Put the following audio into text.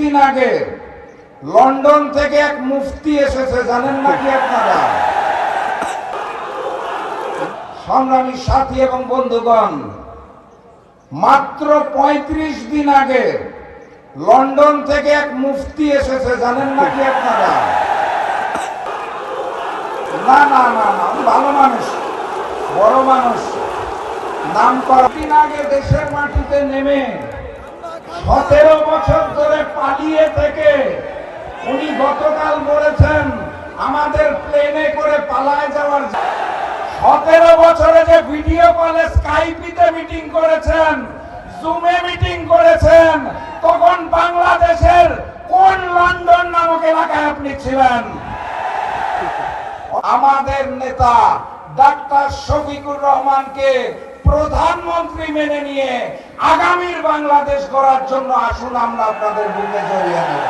দিন আগে লন্ডন থেকে এক মুফতি এসেছে, জানেন নাকি আপনারা? সংগ্রামী সাথী এবং বন্ধুগণ, মাত্র 35 দিন আগে লন্ডন থেকে এক মুফতি এসেছে, জানেন নাকি আপনারা? না না না না, ভালো মানুষ, বড় মানুষ, নাম করা। দিন আগে দেশের মাটিতে নেমে 17 বছর ধরে পালিয়ে থেকে উনি গতকাল বলেছেন আমাদের প্লেনে করে পালায় যাওয়ার। 17 বছরে যে ভিডিও কলে স্কাইপিতে মিটিং করেছেন, জুমে মিটিং করেছেন, তখন বাংলাদেশের কোন লন্ডন নামক এলাকায় আপনি ছিলেন? আমাদের নেতা ডাক্তার শফিকুর রহমানকে প্রধানমন্ত্রী মেনে নিয়ে আগামীর বাংলাদেশ গড়ার জন্য আসুন আমরা আপনাদের বুকে জড়িয়ে নেব।